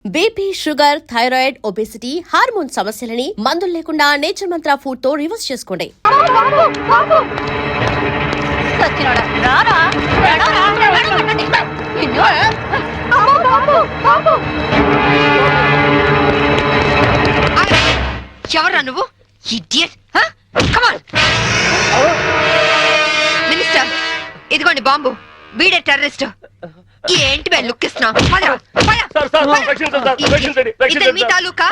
BP, sugar, thyroid, obesity, hormone సమస్యలని మందులు లేకుండా నేచర్ మంత్ర ఫుడ్ తో రివర్స్ చేసుకోండి. ఎవరా నువ్వు? ఇడియట్! కమ్ ఆన్ మినిస్టర్, ఇదిగోండి బాంబు. వీడే టెర్రరిస్ట్. ఏంటి బే లుక్ ఇస్తున్నావు? మీ తాలూకా?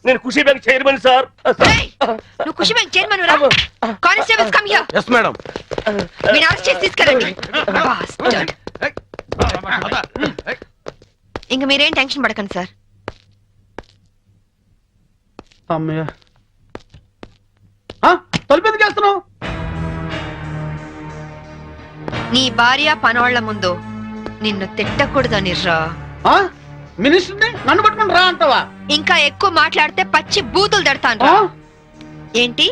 నేను ఖుషీ బ్యాంక్ చైర్మన్ సార్. నువ్వు ఖుషీ బ్యాంక్ చైర్మన్ రా? Constables come here. yes madam. వీడిని అరెస్ట్ చేసి తీసుకెళ్ళండి. బాస్టర్డ్. ఇంక మీరేం టెన్షన్ పడకండి సార్. తలుపు చేస్తున్నావు? నీ భార్య పనోళ్ల ముందు నిన్ను తిట్టకూడదని రా. మినిస్టర్ని నన్ను పట్టుకుని రా అంటావా? ఇంకా ఎక్కువ మాట్లాడితే పచ్చి బూతులు తిడతాను రా. ఏంటి,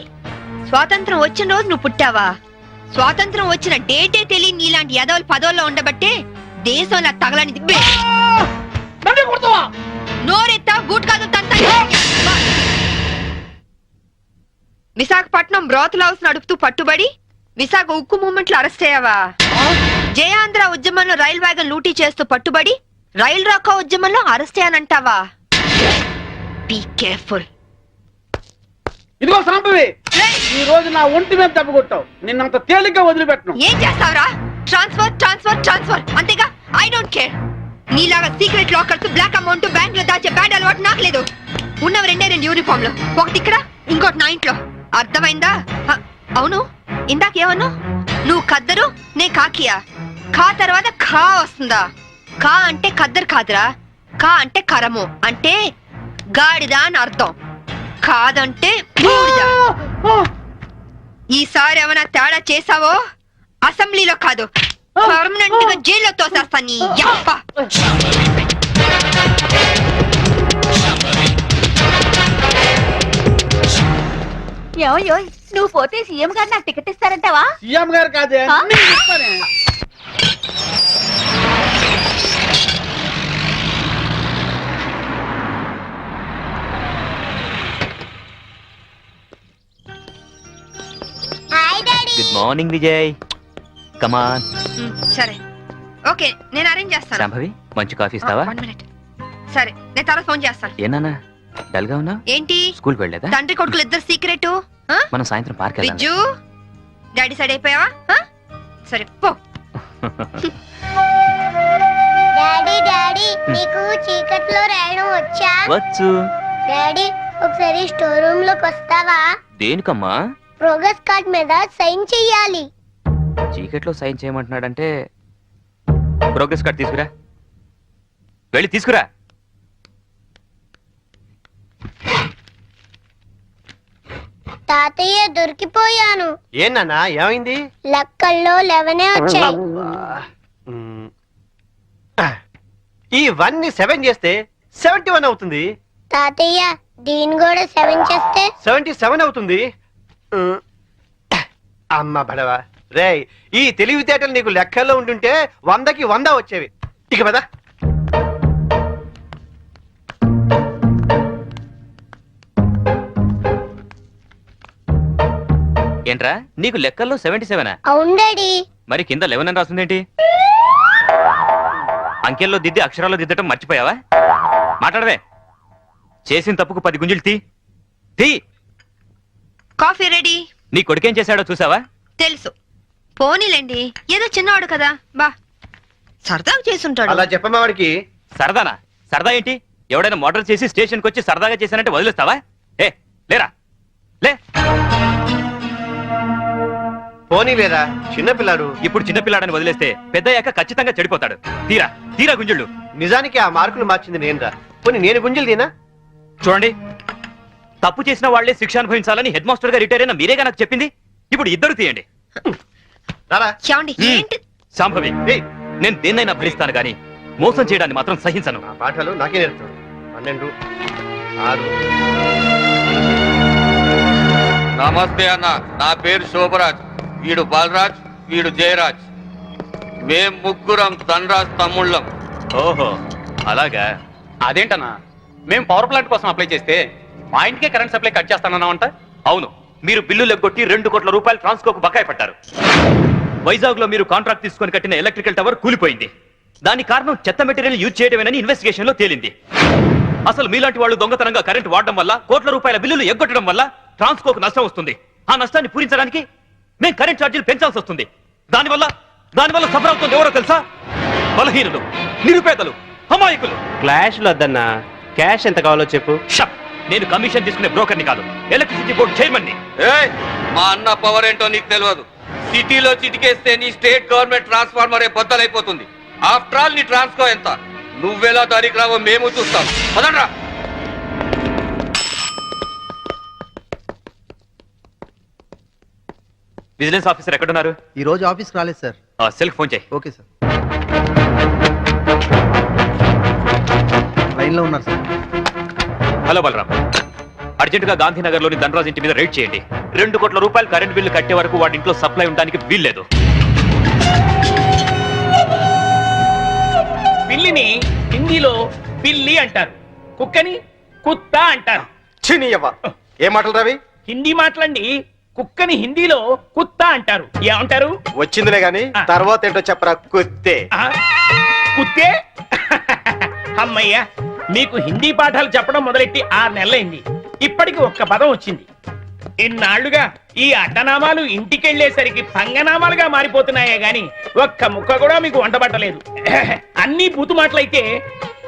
స్వాతంత్రం వచ్చిన రోజు నువ్వు పుట్టావా? స్వాతంత్రం వచ్చిన డేటే తెలియని నీలాంటి యదవులు పదవుల్లో ఉండబట్టే దేశంలో తగలనిది. నోరెత్తా బూట్ కాదు తంత. విశాఖపట్నం బ్రోతల్ హౌస్ నడుపుతూ పట్టుబడి విశాఖ ఉక్కు మూవ్మెంట్ లో అరెస్ట్ అయ్యావా? జయాంధ్ర ఉద్యమంలో రైల్ వ్యాగన్ లూటీ చేస్తూ పట్టుబడి రైల్ రాకో ఉద్యమంలో అరెస్ట్ అయ్యానంటావా? Be careful. ఇదిగో సాంబవి, ఈ రోజు నా ఒంటి మీద దెబ్బ కొట్టావు. నిన్నంత తేలిగ్గా వదిలిపెట్టను. ఏం చేస్తావురా? ట్రాన్స్ఫర్ ట్రాన్స్ఫర్ ట్రాన్స్ఫర్ అంతేగా. I don't care. నీలాగా secret lockers, black amount bank లో దాచే బ్యాడ్ అలవాటు నాకు లేదు. ఉన్నవి రెండు యూనిఫామ్ లో, ఒకటి ఇక్కడ, ఇంకోటి నా ఇంట్లో. అర్థమైందా? అవును, ఇందాకేమన్నా? నువ్వు కద్దరు, నే కాకియా. కా తర్వాత ఖా వస్తుందా? కా అంటే ఖద్దరు కాదురా. కా అంటే కరము, అంటే గాడిద అని అర్థం. కాదంటే బూడిద. ఈసారి ఏమైనా తేడా చేసావో అసెంబ్లీలో కాదు, పర్మనెంట్ గా జైల్లో తోసేస్తా నీ యప్ప. నువ్వు పోతే సీఎం గారు నాకు టికెట్ ఇస్తారంటావా? సీఎం గారు కాదే, గుడ్ మార్నింగ్ విజయ్. కమాన్. సరే, ఓకే, నేను అరేంజ్ చేస్తాను. శాంభవి, మంచి కాఫీ ఇస్తావా? 1 minute. సరే, నేను తర్వాత ఫోన్ చేస్తాను. ఏనా డల్ గా ఉన్నా? ఏంటి, స్కూల్కి వెళ్ళలేదా? తండ్రి కొడుకులు ఇద్దరు సీక్రెట్. మనం సాయంత్రం పార్క్ వెళ్దాం. బిజ్జు, డాడీ సైడ్ అయిపోయావా? సరే పో. డాడీ డాడీ, నీకు చీకట్లో రాయడం వచ్చా? వచ్చు. డాడీ, ఒకసారి స్టోర్ రూమ్ లోకి వస్తావా? దేనికమ్మా? ప్రోగ్రెస్ కార్డ్ మీద సైన్ చెయ్యాలి. చీకట్లో సైన్ చేయమంటున్నాడంటే ప్రోగ్రెస్ కార్డ్ తీసుకురా. వెళ్ళి తీసుకురా. తాతయ్య, దొరికిపోయాను. ఏనా ఏమైంది? లెక్కల్లో 11 వచ్చాయి. ఈ 1 ని 7 చేస్తే 71 అవుతుంది. తాతయ్య, దీని కూడా 7 చేస్తే 77 అవుతుంది. అమ్మ బడవా రే, ఈ తెలివితేటలు నీకు లెక్కల్లో ఉంటుంటే 100కి 100 వచ్చేవి. ఇక పద. ఏంట్రా, నీకు లెక్కల్లో 77? అవును డాడీ. మరి కింద 11 అని రాస్తుందేంటి? అంకెల్లో దిద్ది అక్షరాల్లో దిద్దటం మర్చిపోయావా? మాట్లాడవే. చేసిన తప్పుకు 10 గుంజులు తీ. Coffee ready. నీ కొడుకేం చేశాడో చూసావా? తెలుసు. పోనీలేండి, ఏదో చిన్నవాడు కదా, బా సరదాగా చేసుంటాడు. అలా చెప్పమ్మా వాడికి. సరదానా? సరదా ఏంటి? ఎవడైనా మోటార్ చేసి స్టేషన్కి వచ్చి సరదాగా చేశానంటే వదిలేస్తావా? ఏ లేరా, లే. పోనీ లేదా, చిన్నపిల్లాడు. ఇప్పుడు చిన్నపిల్లాడని వదిలేస్తే పెద్దయ్యాక ఖచ్చితంగా చెడిపోతాడు. తీరా గుంజుళ్ళు. నిజానికి ఆ మార్కులు మార్చింది నేనురా. పోనీ నేను గుంజలు తీనా? చూడండి, తప్పు చేసిన వాళ్లే శిక్ష అనుభవించాలని హెడ్ మాస్టర్ గా రిటైర్ అయిన మీరేగా నాకు చెప్పింది. ఇప్పుడు ఇద్దరు తీయండి. శాంభవి, నేను దేన్నైనా భరిస్తాను గాని మోసం చేయడాన్ని మాత్రం సహించను. పాఠాలు నాకే నేర్పుతాను. 12, 6. నమస్తే అన్న, నా పేరు శోభరాజ్. వీడు బాలరాజ్, వీడు జయరాజ్. మేం ముగ్గురం ధనరాజ్ తమ్ముళ్ళం. ఓహో అలాగా. అదేంటన్నా మేము పవర్ ప్లాంట్ కోసం అప్లై చేస్తే మా ఇంటికే కరెంట్ సప్లై కట్ చేస్తానన్నావంట. అవును, మీరు బిల్లులు ఎగ్గొట్టి 2 కోట్ల రూపాయలు ట్రాన్స్కోకు బకాయి పట్టారు. వైజాగ్ లో మీరు కాంట్రాక్ట్ తీసుకొని కట్టిన ఎలక్ట్రికల్ టవర్ కూలిపోయింది. దాని కారణం చెత్త మెటీరియల్ యూజ్ చేయడమేనని ఇన్వెస్టిగేషన్ లో తేలింది. అసలు మీలాంటి వాళ్ళు దొంగతనంగా కరెంట్ వాడడం వల్ల, కోట్ల రూపాయల బిల్లులు ఎగ్గొట్టడం వల్ల ట్రాన్స్కోకు నష్టం వస్తుంది. ఆ నష్టాన్ని పూరించడానికి మేము కరెంట్ ఛార్జీలు పెంచాల్సి వస్తుంది. దానివల్ల సఫర్ అవుతుంది ఎవరో తెలుసా? బలహీనులు, నిరుపేదలు, అమాయకులు. క్లాష్లు వద్దన్నా, క్యాష్ ఎంత కావాలో చెప్పు. షప్! నేను కమిషన్ తీసుకునే బ్రోకర్ని కాదు, ఎలక్ట్రిసిటీ బోర్డు చైర్మన్ని. ఏయ్, మా అన్న పవర్ ఏంటో నీకు తెలియదు. సిటీలో చిటికేస్తే నీ స్టేట్ గవర్నమెంట్ ట్రాన్స్ఫార్మరే బద్దలైపోతుంది. ఆఫ్టర్ ఆల్ నీ ట్రాన్స్కో ఎంత? నువ్వెలా దానికి రావో మేము చూస్తాం. పదండ్రా. విజిలెన్స్ ఆఫీసర్ ఎక్కడున్నారు? ఈ రోజు ఆఫీస్కి రాలేదు సార్. సెల్కి ఫోన్ చేయి. Okay sir. లైన్లో ఉన్నారు సార్. హలో బలరాం, అర్జెంటుగా గాంధీనగర్ లోని ధనరాజ్ ఇంటి మీద రైడ్ చేయండి. 2 కోట్ల రూపాయలు కరెంట్ బిల్లు కట్టే వరకు వాడి ఇంట్లో సప్లై ఉండడానికి వీల్లేదు. పిల్లిని హిందీలో పిల్లి అంటారు, కుక్కని కుత్త అంటారు. చినియవ్వ, ఏ మాటలు రవి? హిందీ మాటలండి. కుక్కని హిందీలో కుత్త అంటారు. ఏమంటారు? వచ్చిందిలే గాని తర్వాత ఏంటో చెప్పరా కుత్తే. ఆ? కుత్తే? అమ్మయ్యా, మీకు హిందీ పాఠాలు చెప్పడం మొదలెట్టి 6 నెలలైంది. ఇప్పటికి ఒక్క పదం వచ్చింది. ఇన్నాళ్లుగా ఈ అడ్డనామాలు ఇంటికెళ్లేసరికి పంగనామాలుగా మారిపోతున్నాయే గాని ఒక్క ముక్క కూడా మీకు వంటబట్టలేదు. అన్ని బూతు మాటలైతే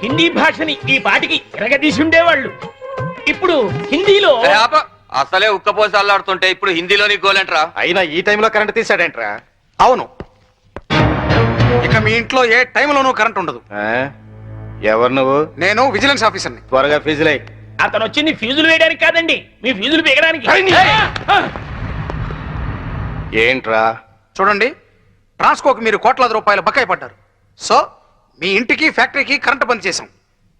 హిందీ భాషని ఈ పాటికి ఇరగదీసి ఉండేవాళ్ళు. ఇప్పుడు హిందీలో ఏ ఆప. అసలే ఉక్కపోసి అల్లాడుతుంటే ఇప్పుడు హిందీలోని గోలేంట్రా? అయినా ఈ టైంలో కరెంట్ తీసాడేంట్రా? అవును, ఇక మీ ఇంట్లో ఏ టైంలోనూ కరెంట్ ఉండదు. ఎవరు నువ్వు? నేను విజిలెన్స్ ఆఫీసర్ని. త్వరగా ఫీజులై. అతను వచ్చింది ఫీజులు వేయడానికి కాదండి, మీ ఫీజులు పెగడానికి. ఏంట్రా? చూడండి, ట్రాన్స్కోకి మీరు కోట్లాది రూపాయలు బకాయి పడ్డారు. సో మీ ఇంటికి ఫ్యాక్టరీకి కరెంట్ బంద్ చేశాం.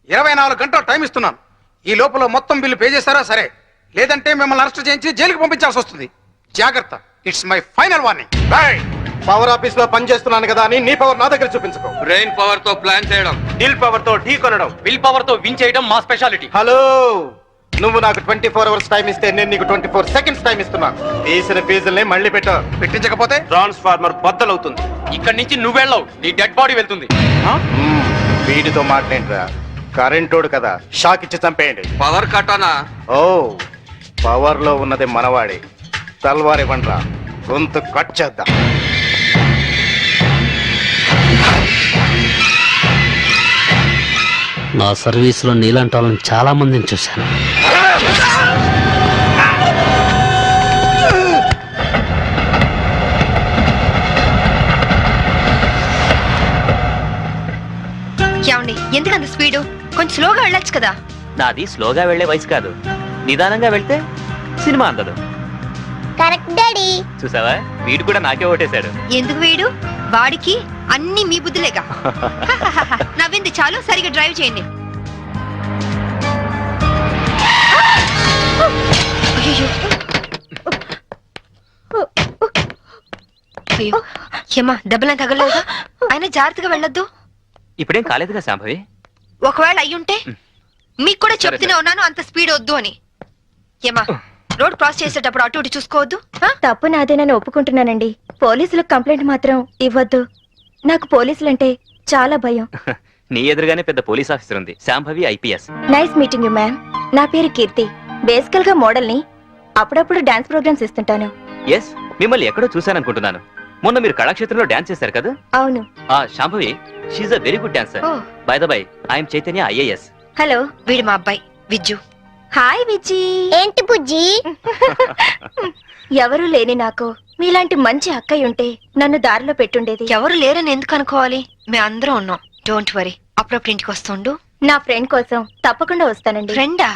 24 గంటలు టైం ఇస్తున్నాను. ఈ లోపల మొత్తం బిల్లు పే చేస్తారా సరే, లేదంటే మిమ్మల్ని అరెస్ట్ చేయించి జైలుకి పంపించాల్సి వస్తుంది. జాగ్రత్త, it's my final warning. Power office లో పని చేస్తున్నాను కదా అని నీ పవర్ నా దగ్గర చూపించుకో. బ్రెయిన్ పవర్ తో ప్లాన్ చేయడం, దిల్ పవర్ తో ఢీ కొనడం, విల్ పవర్ తో విన్ చేయడం మా స్పెషాలిటీ. హలో, నువ్వు నాకు 24 అవర్స్ టైం ఇస్తే నేను నీకు 24 సెకండ్స్ టైం ఇస్తున్నా. తీసిన ఫీజుల్ని మళ్ళీ పెట్టించకపోతే ట్రాన్స్ఫార్మర్ బద్దలవుతుంది. ఇక్కడి నుంచి నువ్వెళ్ళవు, నీ డెడ్ బాడీ వెళ్తుంది. వీడితో మాట్లాడరా, కరెంటోడు కదా, షాక్ ఇచ్చి చంపేయండి. పవర్ కట్టానా? ఓ, పవర్ లో ఉన్నది మనవాడే. తల్వార్ ఇవ్వండ్రా, గొంతు కట్ చేద్దాం. నా సర్వీసులో నీలాంటి వాళ్ళని చాలా మందిని చూశాను. ఏమండి, ఎందుకు అంత స్పీడు? కొంచెం స్లోగా వెళ్ళొచ్చు కదా. నాది స్లోగా వెళ్లే వయసు కాదు, నిదానంగా వెళ్తే సినిమా అందదు. Correct daddy. చూసావా, వీడు కూడా నాకే ఓటేశాడు. ఎందుకు వీడు? వాడికి అన్ని మీ బుద్ధులేగా. నవ్వింది చాలు, సరిగా డ్రైవ్ చేయండి. అయ్యో, అయ్యో ఏమా, దెబ్బలా తగలేదుగా? అయినా జాగ్రత్తగా వెళ్ళొద్దు. ఇప్పుడేం కాలేదుగా శాంభవి. ఒకవేళ అయ్యుంటే మీకు కూడా చెప్తూనే ఉన్నాను అంత స్పీడ్ వద్దు అని. ఏమా, రోడ్ క్రాస్ చేసేటప్పుడు అటు ఇటు చూసుకోవద్దు. తప్పు నాదేనని ఒప్పుకుంటున్నానండి. పోలీసులకు కంప్లైంట్ మాత్రం ఇవ్వద్దు. నాకు పోలీసులంటే చాలా భయం. నీ ఎదురుగానే పెద్ద పోలీస్ ఆఫీసర్ ఉంది, Shambhavi IPS. Nice meeting you ma'am. నా పేరు కీర్తి. బేసికల్ గా మోడల్ ని. అప్పుడప్పుడు డాన్స్ ప్రోగ్రామ్స్ ఇస్తుంటాను. ఎస్, మిమ్మల్ని ఎక్కడో చూశాననుకుంటున్నాను. మొన్న మీరు కళాక్షేత్రంలో డాన్స్ చేశారు కదా? అవును. Shambhavi, she's a very good dancer. By the by, I'm Chaitanya IAS. Hello, వీడు మా అబ్బాయి విజ్జు. హాయ్ విజ్జి. ఏంటి బుజ్జి? ఎవరూ లేని నాకు మీలాంటి మంచి అక్కయ్య ఉంటే నన్ను దారిలో పెట్టుండేది. ఎవరు లేరని ఎందుకు అనుకోవాలి? మేము అందరం ఉన్నాం. Don't worry. అప్పుడప్పుడు ఇంటికి వస్తుండు. నా ఫ్రెండ్ కోసం తప్పకుండా వస్తానండి. ఫ్రెండా?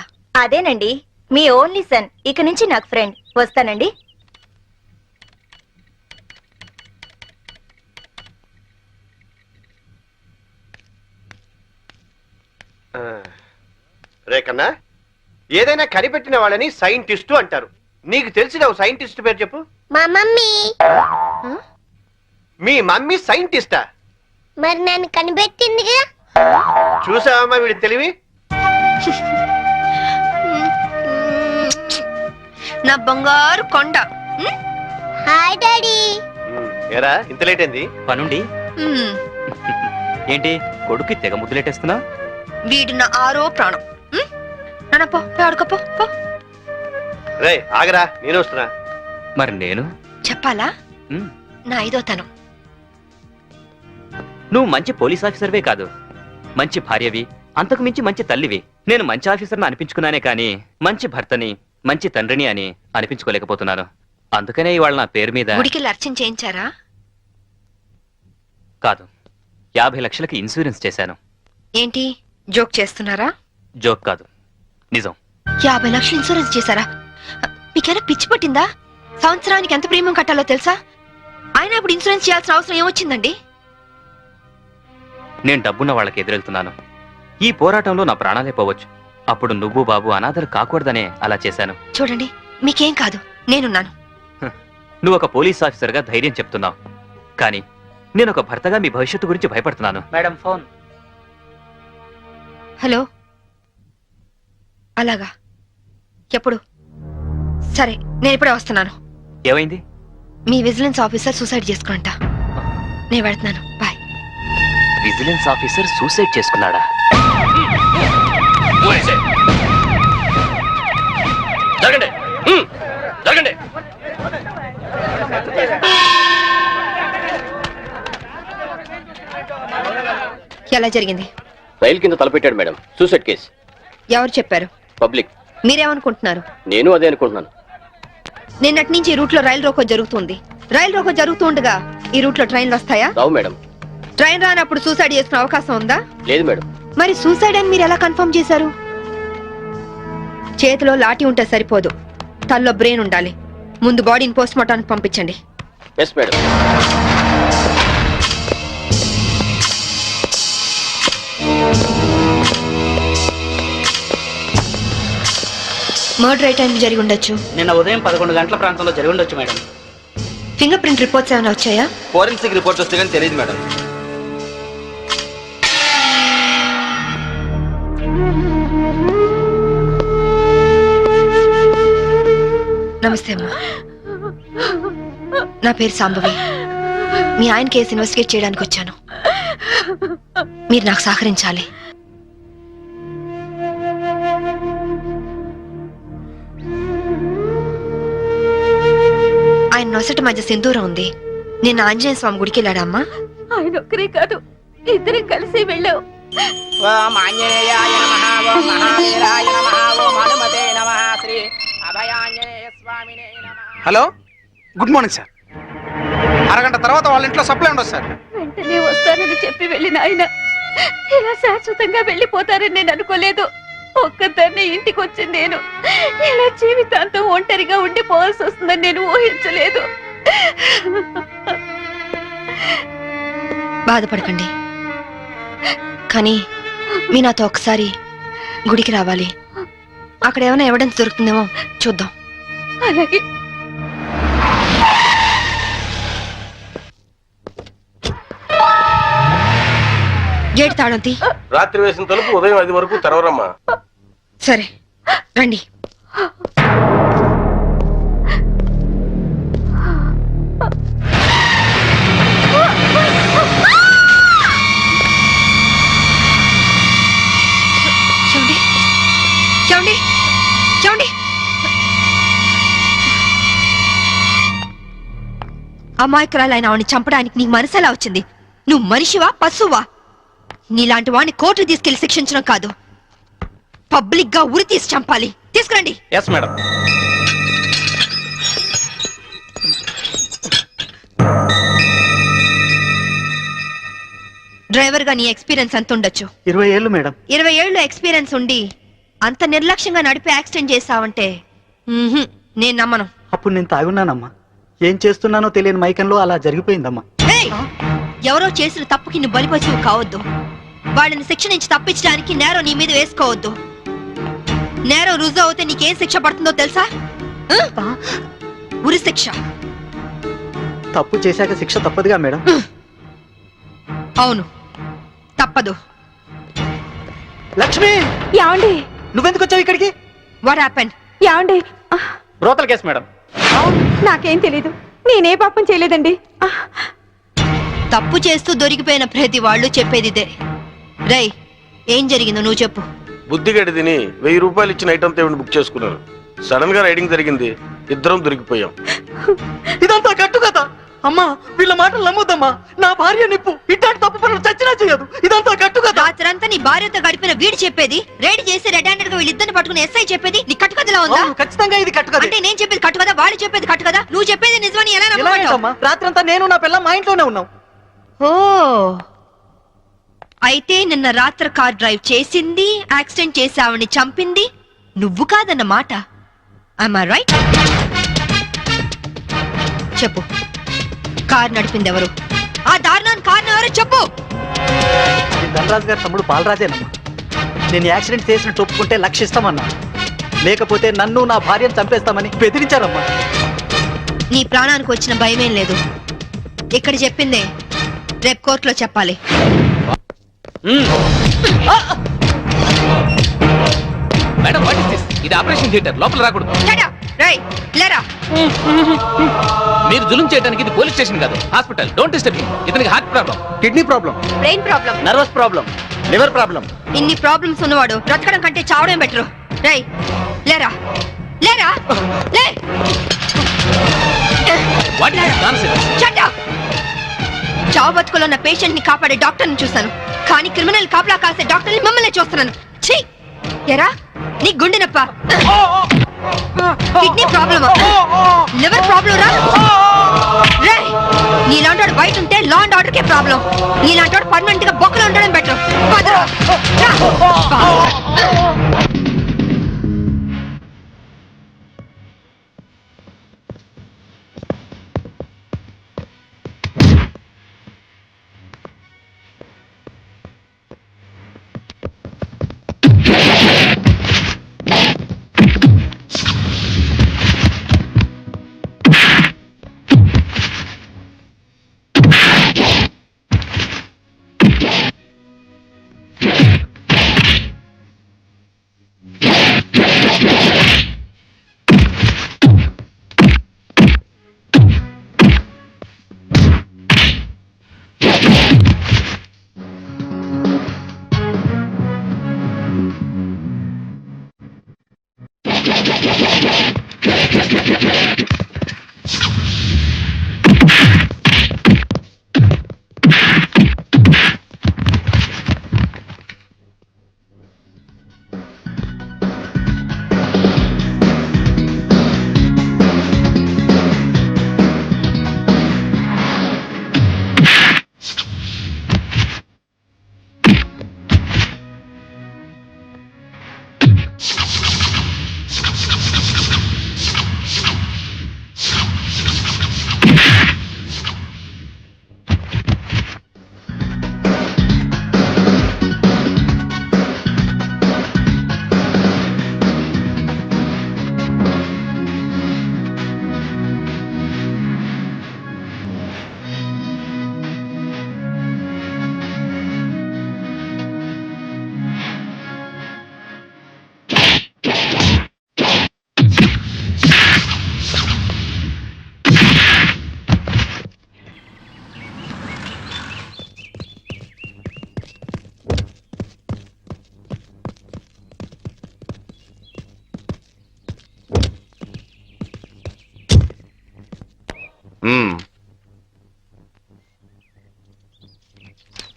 అదేనండి, మీ ఓన్లీ సన్. ఇక నుంచి నాకు ఫ్రెండ్. వస్తానండి. రేకన్నా, ఏదైనా కనిపెట్టిన వాళ్ళని సైంటిస్టు అంటారు. నీకు తెలిసిన సైంటిస్ట్ పేరు చెప్పు. మా మమ్మీ. మీ మమ్మీ సైంటిస్టా? మరి నన్ను కనిపెట్టిందిగా. చూసావమ్మా వీడి తెలివి? నా బంగారు కొండ. Hi daddy. ఏరా ఇంత లేట్ అయింది? పనుండి ఏంటి కొడుకు తెగ ముద్దులెట్టేస్తున్నా? వీడు నా ఆరో ప్రాణం. నాన్న పో, ఆడుకోపో. రే ఆగరా, నేను వస్తున్నా. మరి నేను చెప్పాలా? ఉమ్, నా 5వ తనం. నువ్వు మంచి పోలీస్ ఆఫీసర్వే కాదు, మంచి భార్యవి, అంతకు మించి మంచి తల్లివి. నేను మంచి ఆఫీసర్ని అనిపించుకున్నానే కానీ మంచి భర్తని, మంచి తండ్రిని అని అనిపించుకోలేకపోతున్నాను. అందుకనే ఇవాళ నా పేరు మీద గుడికి అర్చన చేయించారా? కాదు, 50 లక్షలకి ఇన్సూరెన్స్ చేశాను. ఏంటి జోక్ చేస్తున్నారా? జోక్ కాదు, నిజం. 50 లక్షలు ఇన్సూరెన్స్ చేశారా? మీకేనా పిచ్చి పట్టిందా? సంవత్సరానికి ఎంత ప్రీమియం కట్టాలో తెలుసా? అయినా ఇప్పుడు ఇన్సూరెన్స్ చేయాల్సిన అవసరం ఏమొచ్చిందండి? నేను డబ్బున్న వాళ్ళకి ఎదురెళ్తున్నాను. ఈ పోరాటంలో నా ప్రాణాలే పోవచ్చు. అప్పుడు నువ్వు బాబు అనాథలు కాకూడదనే అలా చేశాను. చూడండి, మీకేం కాదు, నేనున్నాను. నువ్వు ఒక పోలీస్ ఆఫీసర్గా ధైర్యం చెప్తున్నావు, కానీ నేను ఒక భర్తగా మీ భవిష్యత్తు గురించి భయపడుతున్నాను. Madam phone. హలో, అలాగా? ఎప్పుడు? సరే, నేను ఇప్పుడే వస్తున్నాను. ఏమైంది? మీ విజిలెన్స్ ఆఫీసర్ సూసైడ్ చేసుకుంటా. నేను వెళ్తున్నాను, బాయ్. విజిలెన్స్ ఆఫీసర్ సూసైడ్ చేసుకున్నాడా? జరగండి, జరగండి. ఎలా జరిగింది? రైలు కింద తలపెట్టాడు మేడం. Suicide case. ఎవరు చెప్పారు? పబ్లిక్. మీరేమనుకుంటున్నారు? నేను అదే అనుకుంటున్నాను. నిన్నటి నుంచి ఈ రూట్ లో రైలు రోకో జరుగుతుంది. రైలు రోకో జరుగుతూ ఉండగా ఈ రూట్ లో ట్రైన్లు వస్తాయా? రావు మేడం. ట్రైన్ రానప్పుడు సూసైడ్ చేసుకునే అవకాశం ఉందా? లేదు మేడం. మరి సూసైడ్ అని మీరు ఎలా కన్ఫర్మ్ చేశారు? చేతిలో లాఠీ ఉంటే సరిపోదు, తల్లో బ్రెయిన్ ఉండాలి. ముందు బాడీని పోస్ట్ మార్టానికి పంపించండి. Yes madam. మర్డర్ ఏ టైం జరిగి ఉండొచ్చు? నిన్న ఉదయం 11 గంటల ప్రాంతంలో జరిగి ఉండొచ్చు మేడం. ఫింగర్ ప్రింట్ రిపోర్ట్స్ ఏమైనా వచ్చాయా? ఫోరెన్సిక్ రిపోర్ట్ వస్తే కానీ తెలియదు మేడం. నమస్తే అమ్మా, నా పేరు సాంబవి. మీ ఆయన కేసు ఇన్వెస్టిగేట్ చేయడానికి వచ్చాను. మీరు నాకు సహకరించాలి. ఆయన నొసటి మధ్య సింధూరం ఉంది. నేను ఆంజనేయ స్వామి గుడికి వెళ్ళాడమ్మా. ఆయన ఒక్కరే కాదు, ఇద్దరం కలిసి వెళ్ళావు. ఓం ఆంజనేయాయ నమః, ఓం మహావీరాయ నమః, ఓం హనుమతే నమః, శ్రీ అభయాంజనేయ స్వామినే నమః. Hello, good morning sir. అరగంట తర్వాత వాళ్ళ ఇంట్లో సప్లై ఉండదు సార్. వెంటనే వస్తానని చెప్పి వెళ్ళిన ఆయన ఇలా శాశ్వతంగా వెళ్ళిపోతారని నేను అనుకోలేదు. ఒక్కదాన్ని ఇంటికి వచ్చింది నేను. ఇలా జీవితాంతం ఒంటరిగా ఉండిపోవాల్సి వస్తుందని నేను ఊహించలేదు. బాధపడకండి, కానీ మీ నాతో ఒకసారి గుడికి రావాలి. అక్కడ ఏమైనా ఎవిడెన్స్ దొరుకుతుందేమో చూద్దాం. అలాగే. గేట్ తాళం తీ. రాత్రి వేసిన తలుపు ఉదయం 5 వరకు తెరవరమ్మా. సరే రండి. చూడండి, చూడండి, చూడండి. అమాయకురాలైన ఆవిని చంపడానికి నీకు మనసు ఎలా వచ్చింది? నువ్వు మనిషివా పశువా? నీలాంటి వాడిని కోర్టు తీసుకెళ్లి శిక్షించడం కాదు, పబ్లిక్ గా ఉరి తీసి చంపాలి. తీసుకురండి. Yes madam. డ్రైవర్ గా నీ ఎక్స్పీరియన్స్ ఎంత ఉండొచ్చు? 20 ఏళ్ళు మేడం. 20 ఏళ్ళు ఎక్స్పీరియన్స్ ఉండి అంత నిర్లక్ష్యంగా నడిపి యాక్సిడెంట్ చేసావంటే నేను నమ్మను. అప్పుడు నేను తాగున్నానమ్మా. ఏం చేస్తున్నానో తెలియని మైకంలో అలా జరిగిపోయిందమ్మా. ఏయ్! ఎవరో చేసిన తప్పుకి నువ్వు బలిపశువు కావద్దు. వాళ్ళని శిక్ష నుంచి తప్పించడానికి నేరం నీ మీద వేసుకోవద్దు. నేరం రుజువు అవుతే నీకేం శిక్ష పడుతుందో తెలుసా? ఉరి శిక్ష. తప్పు చేశాక శిక్ష తప్పదుగా మేడం. అవును, తప్పదు. లక్ష్మి యాండి నువ్వెందుకు వచ్చావు ఇక్కడికి? What happened? యాండి బ్రోతల్ కేసు మేడం. నాకేం తెలీదు, నేనే పాపం చేయలేదండి. తప్పు చేస్తూ దొరికిపోయిన ప్రతి వాళ్ళు చెప్పేది ఇదే. రై, ఏం జరిగిందో నువ్వు చెప్పు. బుద్ధిగడి తిని 1000 రూపాయలు ఇచ్చిన ఐటమ్ తేవిని బుక్ చేసుకున్నారు. సడన్ గా రైడింగ్ జరిగింది, ఇద్దరం దొరికిపోయాం. ఇదంతా కట్టు కదా అమ్మా, వీళ్ళ మాటలు నమ్మొద్దమ్మా. నా భార్య నిప్పు ఇట్లాంటి తప్పు పనులు చచ్చినా చేయదు. ఇదంతా కట్టు కదా. రాత్రంతా నీ భార్యతో గడిపిన వీడు చెప్పేది, రైడ్ చేసి రెడ్ హ్యాండెడ్ గా వీళ్ళిద్దరిని పట్టుకుని ఎస్ఐ చెప్పేది నీ కట్టు కథలా ఉందా? ఖచ్చితంగా ఇది కట్టు కదా. అంటే నేను చెప్పేది కట్టు కదా, వాళ్ళు చెప్పేది కట్టు కదా. నువ్వు చెప్పేది నిజమని ఎలా నమ్మమంటావు? రాత్రంతా నేను నా పిల్ల మా ఇంట్లోనే ఉన్నాం. ఓ, అయితే నిన్న రాత్రి కార్ డ్రైవ్ చేసింది, యాక్సిడెంట్ చేసావని చంపింది నువ్వు కాదన్న మాట. I'm I right? చెప్పు, కార్ నడిపింది ఎవరు? ఆ దారుణాన్ని కారణం ఎవరు చెప్పు. ధనరాజు గారి తమ్ముడు బాలరాజేనమ్మా. నేను యాక్సిడెంట్ చేసినట్టు ఒప్పుకుంటే లక్షిస్తామన్నా, లేకపోతే నన్ను నా భార్యను చంపేస్తామని బెదిరించారమ్మా. నీ ప్రాణానికి వచ్చిన భయమేం లేదు. ఇక్కడ చెప్పిందే రేపు కోర్టులో చెప్పాలి. Madam, what is this? ఇది ఆపరేషన్ థియేటర్, లోపల రాకూడదు. మీరు జులుం చేయడానికి ఇది పోలీస్ స్టేషన్ కాదు, హాస్పిటల్. Don't disturb him. ఇతనికి heart problem, kidney problem, brain problem, nervous problem, liver problem. ఇన్ని ప్రాబ్లమ్స్ ఉన్నవాడు బ్రతకడం కంటే చావడం బెటరు. రై, లేరా లేరా లే. What is nonsense? Shut up! చావు బతుకులో ఉన్న పేషెంట్ ని కాపాడే డాక్టర్ ని చూస్తాను, కానీ క్రిమినల్ కాపలా కాసే డాక్టర్ ని మిమ్మల్ని చూస్తున్నాను. ఛీ! ఎరా, నీ గుండె నొప్ప, కిడ్నీ ప్రాబ్లమా, లివర్ ప్రాబ్లం రా. రేయ్, నీలాంటి బయట ఉంటే law and order K problem. నీలాంటి పర్మనెంట్ గా బొక్కలో ఉండడం బెటర్.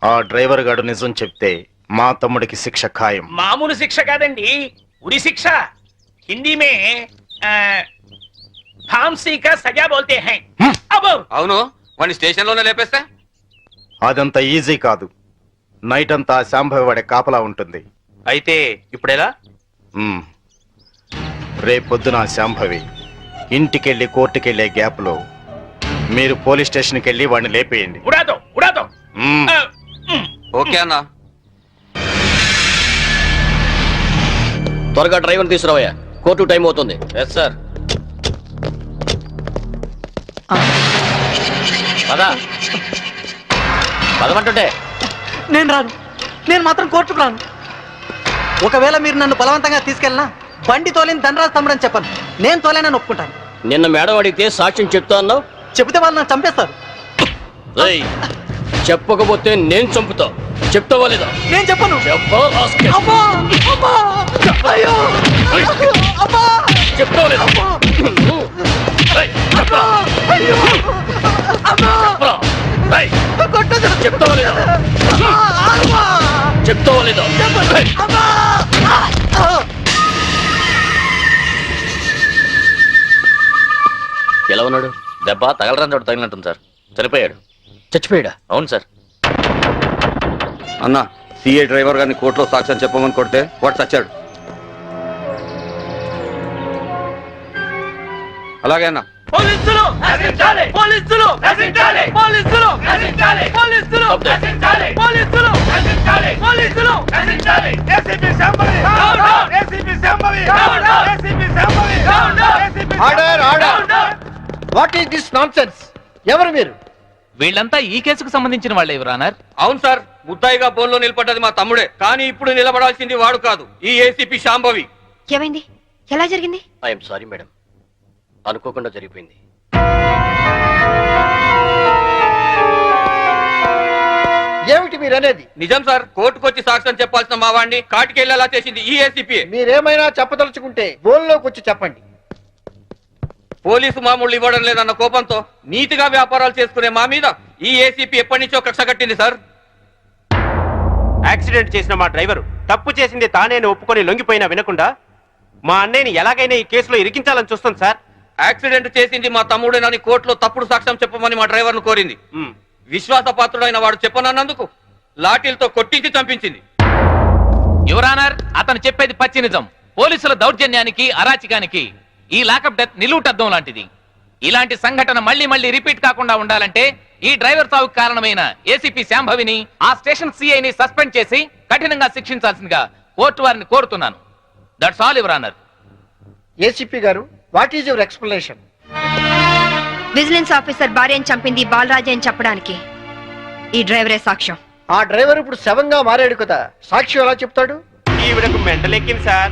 ఆ డ్రైవర్ గాడు నిజం చెప్తే మా తమ్ముడికి శిక్ష ఖాయం. మామూలు శిక్ష కాదండి, ఉరి శిక్ష. హిందీ మే फांसी का सजा बोलते हैं. అవును, వాడిని స్టేషన్ లోనే లేపేస్తే? అదంత ఈజీ కాదు. నైట్ అంతా శాంభవి వాడే కాపలా ఉంటుంది. అయితే ఇప్పుడెలా? రేపొద్దున శాంభవి ఇంటికెళ్ళి కోర్టుకెళ్లే గ్యాప్ లో మీరు పోలీస్ స్టేషన్కి వెళ్ళి వాడిని లేపేయండి. ఉడాదో. ఓకే అన్నా. త్వరగా డ్రైవర్ తీసుకురావయ్యా, కోర్టు టైం అవుతుంది. Yes sir. పదమంటుంటే నేను రాను, నేను మాత్రం కోర్టుకు రాను. ఒకవేళ మీరు నన్ను బలవంతంగా తీసుకెళ్ళినా బండి తోలేని ధనరాజ్ తమ్ముడని చెప్పను. నేను తోలేనని ఒప్పుకుంటాను. నిన్న మేడం అడిగితే సాక్ష్యం చెప్తా అన్నావు. చెబితే వాళ్ళు నన్ను చంపేస్తారు. రేయ్, చెప్పకపోతే నేను చంపుతా. చెప్తావా లేదా? నేను చెప్పను. చెప్పా రాస్కెల్. అమ్మా! అమ్మా! అయ్యో! అమ్మా! చెప్తావా లేదా? రేయ్, చెప్పరా? అయ్యో! అమ్మా! చెప్పరా? రేయ్, కొట్టొద్దు. చెప్తావా లేదా? అమ్మా! చెప్తావా లేదా? రేయ్. అమ్మా! ఎలా ఉన్నాడు? దెబ్బ తగలరాని చోట తగిలినట్టుంది సార్. చనిపోయాడు. చచ్చిపోయాడా? అవును సార్. అన్న సిఐ డ్రైవర్ గారిని కోర్టులో సాక్ష్యం చెప్పమని కొడితే వాడు చచ్చాడు. అలాగే అన్న. పోలీసులు నశించాలి! పోలీసులు నశించాలి! పోలీసులు నశించాలి! పోలీసులు నశించాలి! పోలీసులు నశించాలి! పోలీసులు నశించాలి! ACP Shambhavi down down! ACP Shambhavi down down! ACP Shambhavi down down! ACP order order. What is this nonsense? ఎవరు మీరు? వీళ్ళంతా ఈ కేసుకు సంబంధించిన వాళ్ళే యువరానర్. అవును సార్, ముద్దాయిగా బోన్లో నిలబడ్డది మా తమ్ముడే. కానీ ఇప్పుడు నిలబడాల్సింది వాడు కాదు, ఈ ఏసీపీ శాంభవి. ఏమైంది? ఎలా జరిగింది? ఐఎమ్ సారీ మేడం, అనుకోకుండా జరిగిపోయింది. ఏమిటి మీరు అనేది? నిజం సార్, కోర్టుకొచ్చి సాక్ష్యం చెప్పాల్సిన మా వాడిని కాటికెళ్ళేలా చేసింది ఈ ఏసీపీ. మీరేమైనా చెప్పదలుచుకుంటే బోన్లోకి వచ్చి చెప్పండి. పోలీసు మామూలు ఇవ్వడం లేదన్న కోపంతో నీతిగా వ్యాపారాలు చేసుకునే మా మీద ఈ ఏసీపీ ఎప్పటి నుంచో కక్ష కట్టింది సార్. యాక్సిడెంట్ చేసిన మా డ్రైవరు తప్పు చేసింది తానేని ఒప్పుకొని లొంగిపోయినా వినకుండా మా అన్నయ్యని ఎలాగైనా ఈ కేసులో ఇరికించాలని చూస్తుంది సార్. యాక్సిడెంట్ చేసింది మా తమ్ముడేనని కోర్టులో తప్పుడు సాక్ష్యం చెప్పమని మా డ్రైవర్ను కోరింది. విశ్వాసపాత్రుడైన వాడు చెప్పనన్నందుకు లాఠీలతో కొట్టించి చంపించింది. యువరానర్, అతను చెప్పేది పచ్చి నిజం. పోలీసుల దౌర్జన్యానికి, అరాచకానికి ఈ లాకప్ డెత్ నిలువుటద్దం లాంటిది. ఇలాంటి సంఘటన మళ్ళీ మళ్ళీ రిపీట్ కాకుండా ఉండాలంటే ఈ డ్రైవర్ సావుకు కారణమైన ఏసీపీ శాంభవిని, ఆ స్టేషన్ సిఐని సస్పెండ్ చేసి కఠినంగా శిక్షించాల్సిందిగా కోర్టు వారిని కోరుతున్నాను. That's all your honour. ఏసీపీ గారు, what is your explanation? Vigilance officer భార్యను చంపింది బాలరాజే అని చెప్పడానికి ఈ డ్రైవరే సాక్ష్యం. ఆ డ్రైవర్ ఇప్పుడు శవంగా మారాడు కదా, సాక్షి ఎలా చెప్తాడు? ఈవిడకు మెంటలెక్కింది సార్.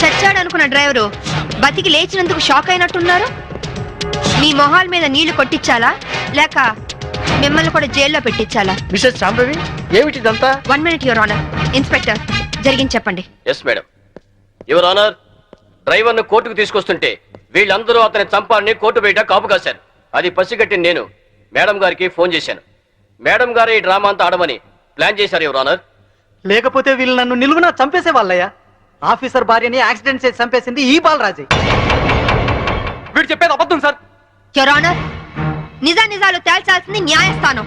చచ్చాడనుకున్న డ్రైవరు బతికి లేచినందుకు షాక్ అయినట్టున్నారు. మీ మొహాల మీద నీళ్లు కొట్టించాలా లేక మిమ్మల్ని కూడా జైల్లో పెట్టించాలా? మిసెస్ శాంభవి, ఏమిటిదంతా? 1 minute యువర్ ఆనర్. ఇన్స్పెక్టర్, జరిగింది చెప్పండి. Yes madam. యువర్ ఆనర్, డ్రైవర్ను కోర్టుకు తీసుకొస్తుంటే వీళ్ళందరూ అతని చంపాలని కోర్టు బయట కాపు కాశారు. అది పసిగట్టి నేను మేడం గారికి ఫోన్ చేశాను. మేడం గారు ఈ డ్రామా అంతా ఆడమని ప్లాన్ చేశారు యువర్ ఆనర్. లేకపోతే వీళ్ళు నన్ను నిలువునా చంపేసే వాళ్ళయ్యా. ఆఫీసర్ భార్యని యాక్సిడెంట్ చేసి చంపేసింది ఈ బాలరాజే. వీడు చెప్పేది అబద్ధం సార్. యువర్ ఆనర్, నిజాలు తేల్చాల్సింది న్యాయస్థానం.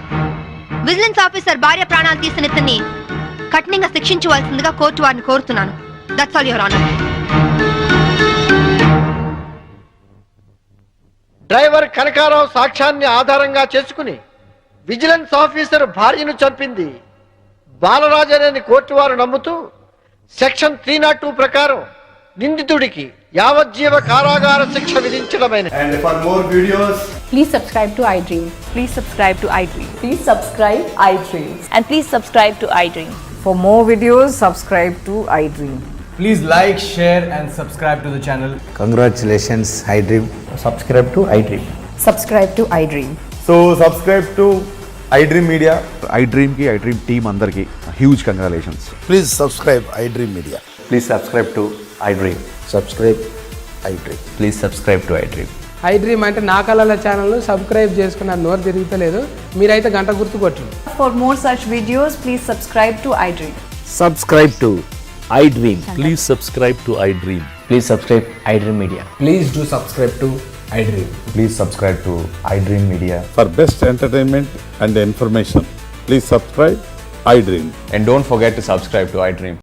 విజిలెన్స్ ఆఫీసర్ భార్య ప్రాణాలు తీసిన ఇతన్ని కఠినంగా శిక్షించవలసిందిగా కోర్టు వారిని కోరుతున్నాను. That's all your honour. Driver Kanakarao సాక్ష్యాన్ని ఆధారంగా చేసుకుని విజిలెన్స్ ఆఫీసర్ భార్యను చంపింది బాలరాజనేని కోర్టు వారు నమ్ముతూ సెక్షన్ 302 ప్రకారం నిందితుడికి యావజ్జీవ కారాగార శిక్ష విధించడమైనది. And for more videos, Please subscribe to iDream. Please subscribe to iDream. Please subscribe iDream. And please subscribe to iDream. For more videos, subscribe to iDream. please like, share and subscribe to the channel. Congratulations, iDream. Subscribe to iDream. Subscribe to iDream. So subscribe to iDream Media. iDream ki iDream team andarki huge congratulations. Please subscribe iDream Media. Please subscribe to iDream. Subscribe iDream. Please subscribe to iDream. iDream అంటే నా కళల channel subscribe చేసుకున్న నోరు తిరుగుతలేదు. మీరైతే గంట గుర్తు కొట్టండి. For more such videos, please subscribe to iDream. Subscribe to iDream. Please subscribe to iDream. Please subscribe iDream Media. Please do subscribe to iDream. Please subscribe to iDream Media. For best entertainment and information, please subscribe iDream. And don't forget to subscribe to iDream.